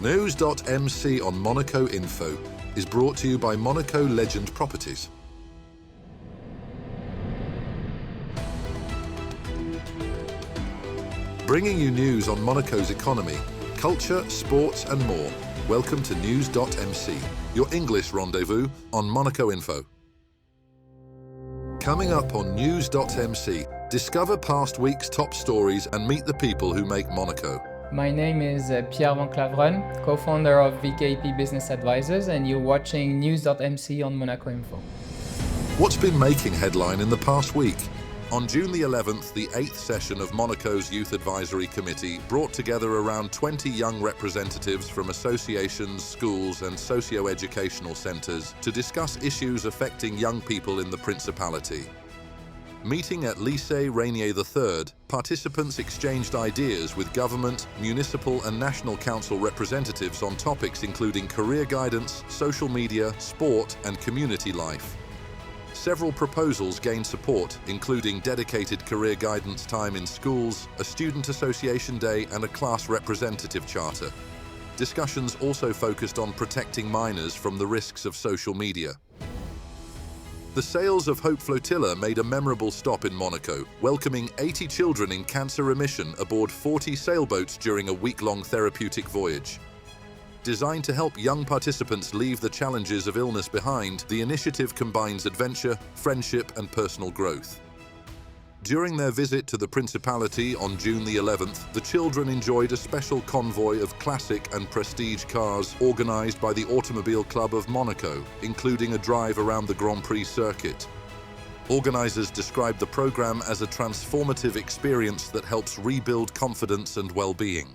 NEWS.MC on Monaco Info is brought to you by Monaco Legend Properties. Bringing you news on Monaco's economy, culture, sports and more. Welcome to NEWS.MC, your English rendezvous on Monaco Info. Coming up on NEWS.MC, discover past week's top stories and meet the people who make Monaco. My name is Pierre Van Claveren, co-founder of VKP Business Advisors, and you're watching NEWS.MC on Monaco Info. What's been making headline in the past week? On June the 11th, the 8th session of Monaco's Youth Advisory Committee brought together around 20 young representatives from associations, schools and socio-educational centres to discuss issues affecting young people in the Principality. Meeting at Lycée Rainier III, participants exchanged ideas with government, municipal and national council representatives on topics including career guidance, social media, sport and community life. Several proposals gained support, including dedicated career guidance time in schools, a student association day and a class representative charter. Discussions also focused on protecting minors from the risks of social media. The Sails of Hope flotilla made a memorable stop in Monaco, welcoming 80 children in cancer remission aboard 40 sailboats during a week-long therapeutic voyage. Designed to help young participants leave the challenges of illness behind, the initiative combines adventure, friendship and personal growth. During their visit to the Principality on June the 11th, the children enjoyed a special convoy of classic and prestige cars organised by the Automobile Club of Monaco, including a drive around the Grand Prix circuit. Organisers described the programme as a transformative experience that helps rebuild confidence and well-being.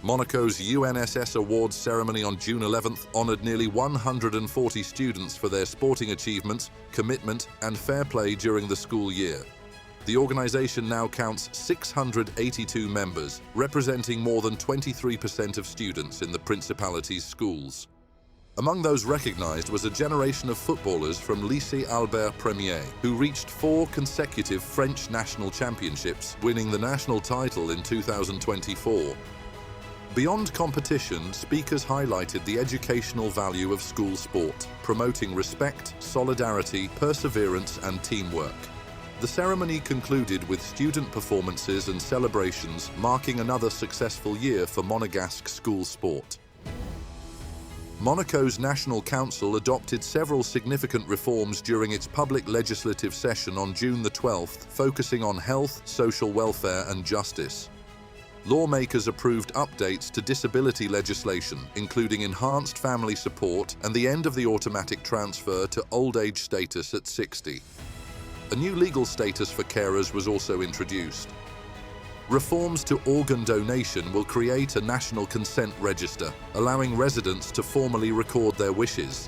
Monaco's UNSS Awards ceremony on June 11th honoured nearly 140 students for their sporting achievements, commitment and fair play during the school year. The organisation now counts 682 members, representing more than 23% of students in the Principality's schools. Among those recognised was a generation of footballers from Lycée Albert Ier, who reached 4 consecutive French national championships, winning the national title in 2024. Beyond competition, speakers highlighted the educational value of school sport, promoting respect, solidarity, perseverance and teamwork. The ceremony concluded with student performances and celebrations, marking another successful year for Monegasque school sport. Monaco's National Council adopted several significant reforms during its public legislative session on June the 12th, focusing on health, social welfare and justice. Lawmakers approved updates to disability legislation, including enhanced family support and the end of the automatic transfer to old age status at 60. A new legal status for carers was also introduced. Reforms to organ donation will create a national consent register, allowing residents to formally record their wishes.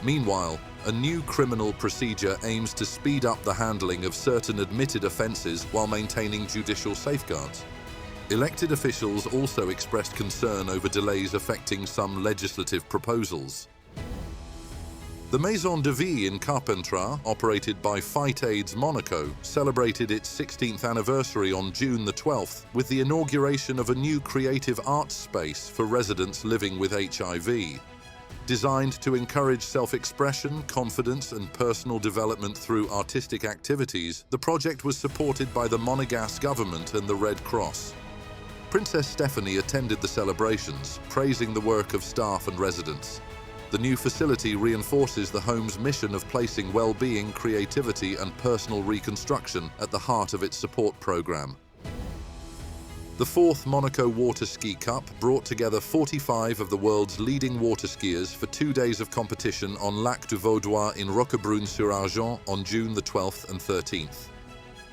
Meanwhile, a new criminal procedure aims to speed up the handling of certain admitted offences while maintaining judicial safeguards. Elected officials also expressed concern over delays affecting some legislative proposals. The Maison de Vie in Carpentras, operated by Fight Aids Monaco, celebrated its 16th anniversary on June the 12th with the inauguration of a new creative arts space for residents living with HIV. Designed to encourage self-expression, confidence and personal development through artistic activities, the project was supported by the Monegasque government and the Red Cross. Princess Stephanie attended the celebrations, praising the work of staff and residents. The new facility reinforces the home's mission of placing well-being, creativity and personal reconstruction at the heart of its support programme. The 4th Monaco Water Ski Cup brought together 45 of the world's leading water skiers for 2 days of competition on Lac du Vaudois in Roquebrune-sur-Argent on June the 12th and 13th.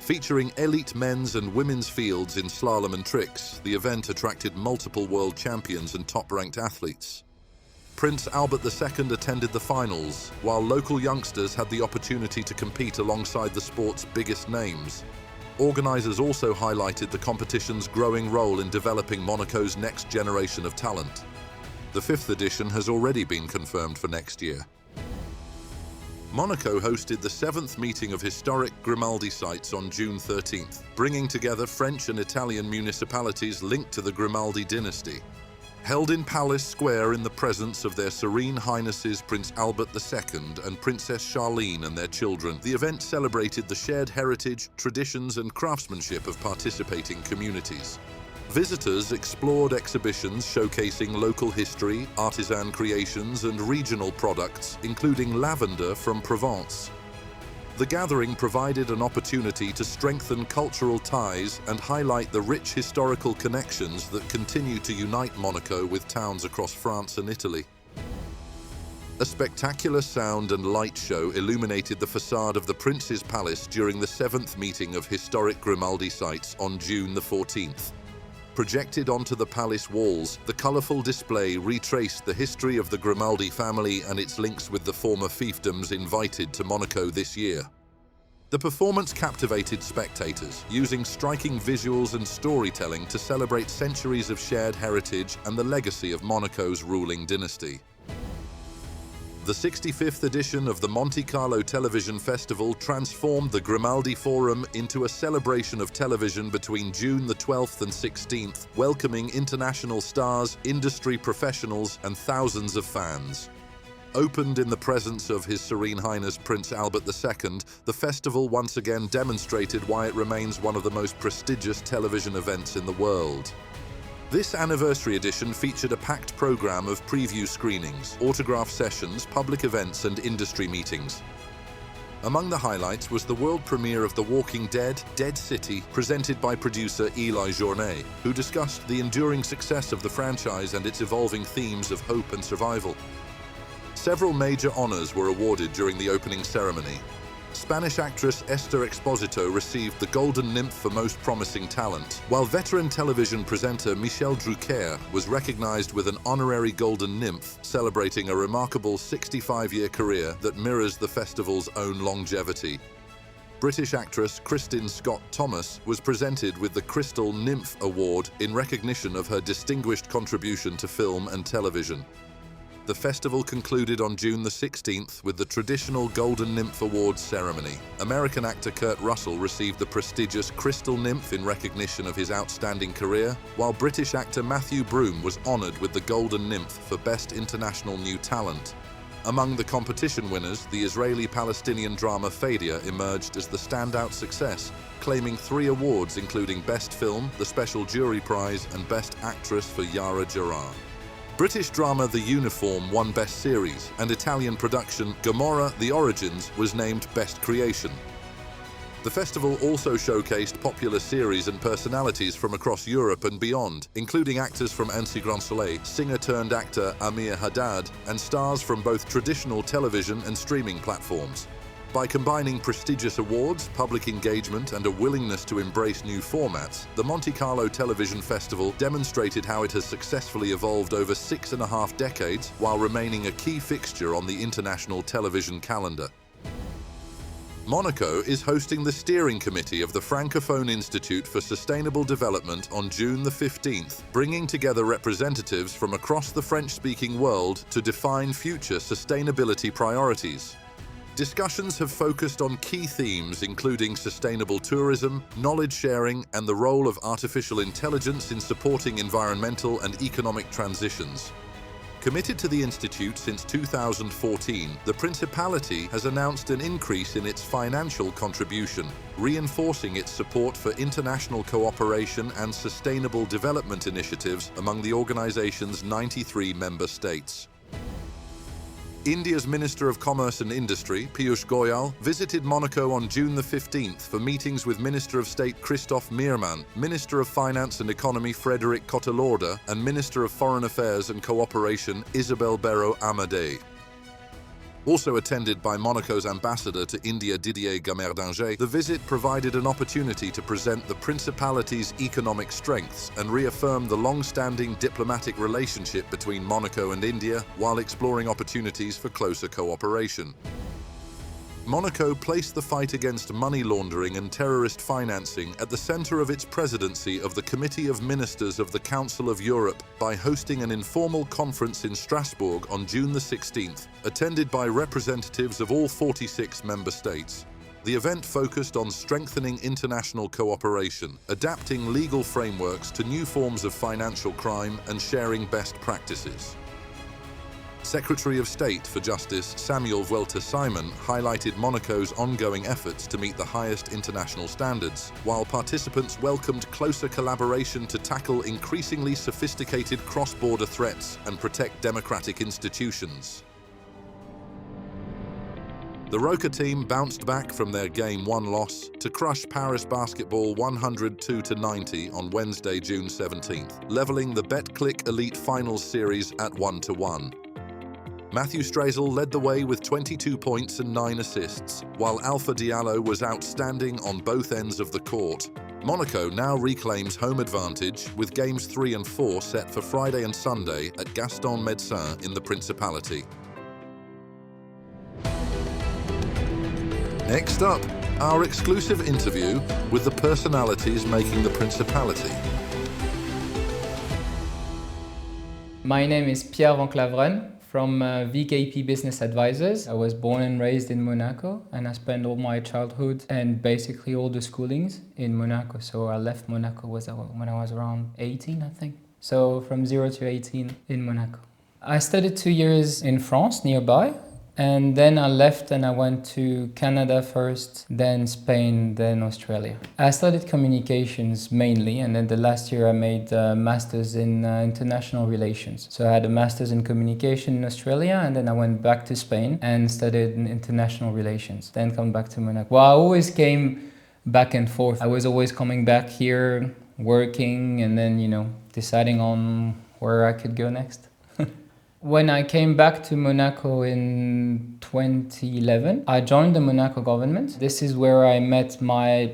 Featuring elite men's and women's fields in slalom and tricks, the event attracted multiple world champions and top-ranked athletes. Prince Albert II attended the finals, while local youngsters had the opportunity to compete alongside the sport's biggest names. Organisers also highlighted the competition's growing role in developing Monaco's next generation of talent. The 5th edition has already been confirmed for next year. Monaco hosted the 7th meeting of historic Grimaldi sites on June 13th, bringing together French and Italian municipalities linked to the Grimaldi dynasty. Held in Palace Square in the presence of their Serene Highnesses Prince Albert II and Princess Charlene and their children, the event celebrated the shared heritage, traditions and craftsmanship of participating communities. Visitors explored exhibitions showcasing local history, artisan creations and regional products, including lavender from Provence. The gathering provided an opportunity to strengthen cultural ties and highlight the rich historical connections that continue to unite Monaco with towns across France and Italy. A spectacular sound and light show illuminated the facade of the Prince's Palace during the 7th meeting of historic Grimaldi sites on June the 14th. Projected onto the palace walls, the colourful display retraced the history of the Grimaldi family and its links with the former fiefdoms invited to Monaco this year. The performance captivated spectators, using striking visuals and storytelling to celebrate centuries of shared heritage and the legacy of Monaco's ruling dynasty. The 65th edition of the Monte Carlo Television Festival transformed the Grimaldi Forum into a celebration of television between June the 12th and 16th, welcoming international stars, industry professionals, and thousands of fans. Opened in the presence of His Serene Highness Prince Albert II, the festival once again demonstrated why it remains one of the most prestigious television events in the world. This anniversary edition featured a packed program of preview screenings, autograph sessions, public events and industry meetings. Among the highlights was the world premiere of The Walking Dead: Dead City, presented by producer Eli Journet, who discussed the enduring success of the franchise and its evolving themes of hope and survival. Several major honors were awarded during the opening ceremony. Spanish actress Esther Exposito received the Golden Nymph for Most Promising Talent, while veteran television presenter Michel Drucker was recognized with an honorary Golden Nymph, celebrating a remarkable 65-year career that mirrors the festival's own longevity. British actress Kristin Scott Thomas was presented with the Crystal Nymph Award in recognition of her distinguished contribution to film and television. The festival concluded on June the 16th with the traditional Golden Nymph Awards ceremony. American actor Kurt Russell received the prestigious Crystal Nymph in recognition of his outstanding career, while British actor Matthew Broome was honored with the Golden Nymph for Best International New Talent. Among the competition winners, the Israeli-Palestinian drama Fadia emerged as the standout success, claiming 3 awards including Best Film, the Special Jury Prize, and Best Actress for Yara Jarrah. British drama The Uniform won Best Series, and Italian production Gomorrah: The Origins was named Best Creation. The festival also showcased popular series and personalities from across Europe and beyond, including actors from Annecy Grand Soleil, singer-turned-actor Amir Haddad, and stars from both traditional television and streaming platforms. By combining prestigious awards, public engagement, and a willingness to embrace new formats, the Monte Carlo Television Festival demonstrated how it has successfully evolved over 6.5 decades while remaining a key fixture on the international television calendar. Monaco is hosting the steering committee of the Francophone Institute for Sustainable Development on June the 15th, bringing together representatives from across the French-speaking world to define future sustainability priorities. Discussions have focused on key themes including sustainable tourism, knowledge sharing, and the role of artificial intelligence in supporting environmental and economic transitions. Committed to the Institute since 2014, the Principality has announced an increase in its financial contribution, reinforcing its support for international cooperation and sustainable development initiatives among the organization's 93 member states. India's Minister of Commerce and Industry, Piyush Goyal, visited Monaco on June the 15th for meetings with Minister of State Christophe Meerman, Minister of Finance and Economy Frédéric Cottelorda, and Minister of Foreign Affairs and Cooperation Isabelle Béraud Amadei. Also attended by Monaco's ambassador to India Didier Gamerdinger, the visit provided an opportunity to present the Principality's economic strengths and reaffirm the long-standing diplomatic relationship between Monaco and India while exploring opportunities for closer cooperation. Monaco placed the fight against money laundering and terrorist financing at the center of its presidency of the Committee of Ministers of the Council of Europe by hosting an informal conference in Strasbourg on June the 16th, attended by representatives of all 46 member states. The event focused on strengthening international cooperation, adapting legal frameworks to new forms of financial crime, and sharing best practices. Secretary of State for Justice Samuel Vuelta-Simon highlighted Monaco's ongoing efforts to meet the highest international standards, while participants welcomed closer collaboration to tackle increasingly sophisticated cross-border threats and protect democratic institutions. The Roca team bounced back from their Game 1 loss to crush Paris Basketball 102-90 on Wednesday, June 17th, leveling the BetClick Elite Finals series at 1-1. Matthew Strazel led the way with 22 points and 9 assists, while Alpha Diallo was outstanding on both ends of the court. Monaco now reclaims home advantage with Games 3 and 4 set for Friday and Sunday at Gaston Médecin in the Principality. Next up, our exclusive interview with the personalities making the Principality. My name is Pierre Van Claveren from VKP Business Advisors. I was born and raised in Monaco, and I spent all my childhood and basically all the schoolings in Monaco. So I left Monaco when I was around 18, I think. So from 0 to 18 in Monaco. I studied 2 years in France nearby, and then I left and I went to Canada first, then Spain, then Australia. I studied communications mainly, and then the last year I made a master's in international relations. So I had a master's in communication in Australia, and then I went back to Spain and studied in international relations, then come back to Monaco. Well, I always came back and forth. I was always coming back here, working, and then, deciding on where I could go next. When I came back to Monaco in 2011, I joined the Monaco government. This is where I met my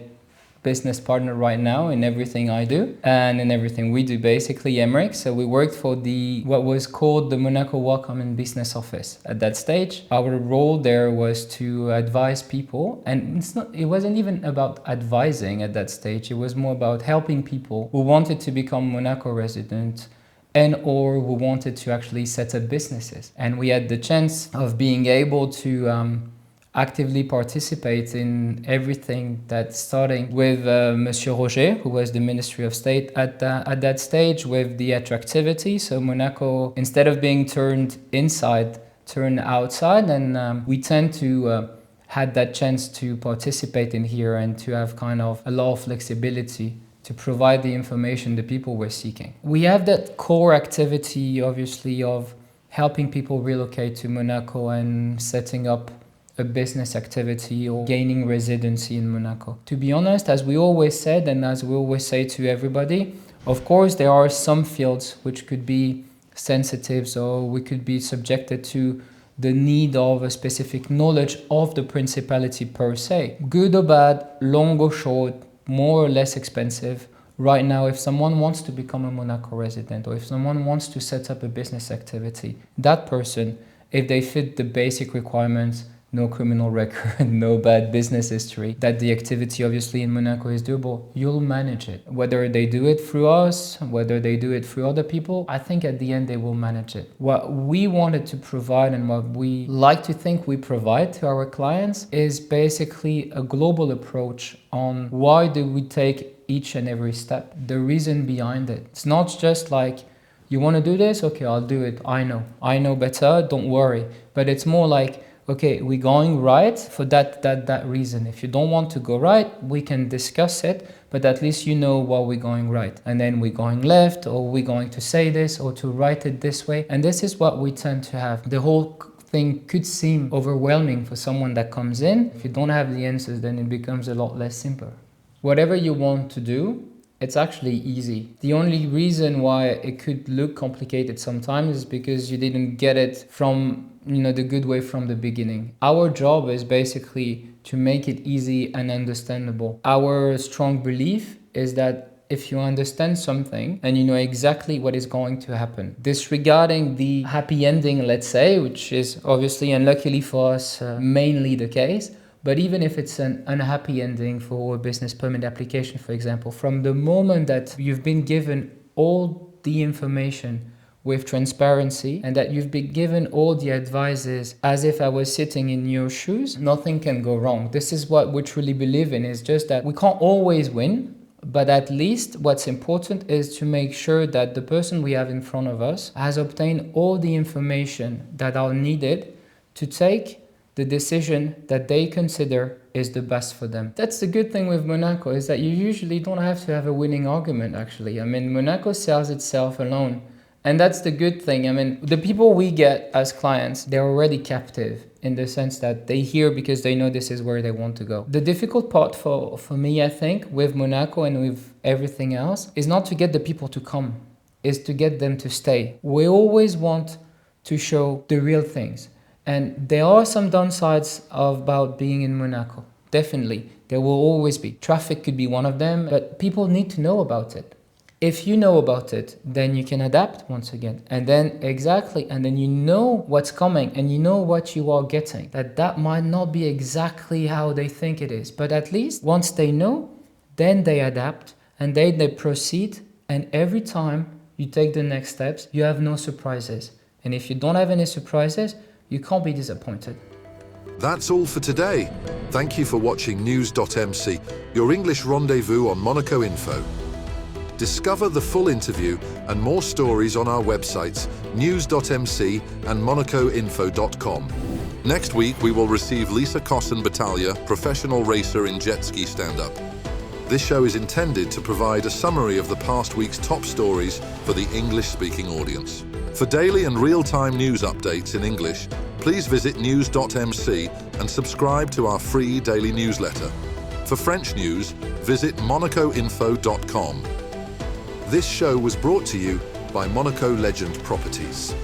business partner right now in everything I do and in everything we do, basically, Emmerich. So we worked for what was called the Monaco Welcome and Business Office. At that stage, our role there was to advise people, and it wasn't even about advising at that stage. It was more about helping people who wanted to become Monaco resident and or who wanted to actually set up businesses. And we had the chance of being able to actively participate in everything, that starting with Monsieur Roger, who was the Ministry of State at that stage, with the attractivity. So Monaco, instead of being turned inside, turned outside, and we tend to had that chance to participate in here and to have kind of a lot of flexibility to provide the information the people were seeking. We have that core activity, obviously, of helping people relocate to Monaco and setting up a business activity or gaining residency in Monaco. To be honest, as we always said, and as we always say to everybody, of course, there are some fields which could be sensitive, so we could be subjected to the need of a specific knowledge of the Principality per se. Good or bad, long or short, more or less expensive. Right now, if someone wants to become a Monaco resident, or if someone wants to set up a business activity, that person, if they fit the basic requirements, no criminal record, no bad business history, that the activity obviously in Monaco is doable, you'll manage it. Whether they do it through us, whether they do it through other people, I think at the end they will manage it. What we wanted to provide and what we like to think we provide to our clients is basically a global approach on why do we take each and every step, the reason behind it. It's not just like, you want to do this? Okay, I'll do it. I know better, don't worry. But it's more like, okay, we're going right for that reason. If you don't want to go right, we can discuss it, but at least you know why we're going right. And then we're going left, or we're going to say this, or to write it this way. And this is what we tend to have. The whole thing could seem overwhelming for someone that comes in. If you don't have the answers, then it becomes a lot less simple. Whatever you want to do, it's actually easy. The only reason why it could look complicated sometimes is because you didn't get it from the good way from the beginning. Our job is basically to make it easy and understandable. Our strong belief is that if you understand something and you know exactly what is going to happen, disregarding the happy ending, let's say, which is obviously and luckily for us mainly the case, But even if it's an unhappy ending for a business permit application, for example, from the moment that you've been given all the information with transparency and that you've been given all the advices as if I was sitting in your shoes, nothing can go wrong. This is what we truly believe in, is just that we can't always win, but at least what's important is to make sure that the person we have in front of us has obtained all the information that are needed to take the decision that they consider is the best for them. That's the good thing with Monaco, is that you usually don't have to have a winning argument, actually. I mean, Monaco sells itself alone. And that's the good thing. I mean, the people we get as clients, they're already captive in the sense that they hear because they know this is where they want to go. The difficult part for me, I think, with Monaco and with everything else, is not to get the people to come, is to get them to stay. We always want to show the real things. And there are some downsides about being in Monaco. Definitely. There will always be. Traffic could be one of them, but people need to know about it. If you know about it, then you can adapt once again. And then and then you know what's coming and you know what you are getting. That might not be exactly how they think it is, but at least once they know, then they adapt and then they proceed. And every time you take the next steps, you have no surprises. And if you don't have any surprises, you can't be disappointed. That's all for today. Thank you for watching News.MC, your English rendezvous on Monaco Info. Discover the full interview and more stories on our websites, News.MC and MonacoInfo.com. Next week, we will receive Lisa Battaglia, professional racer in jet ski stand-up. This show is intended to provide a summary of the past week's top stories for the English-speaking audience. For daily and real-time news updates in English, please visit News.MC and subscribe to our free daily newsletter. For French news, visit MonacoInfo.com. This show was brought to you by Monaco Legend Properties.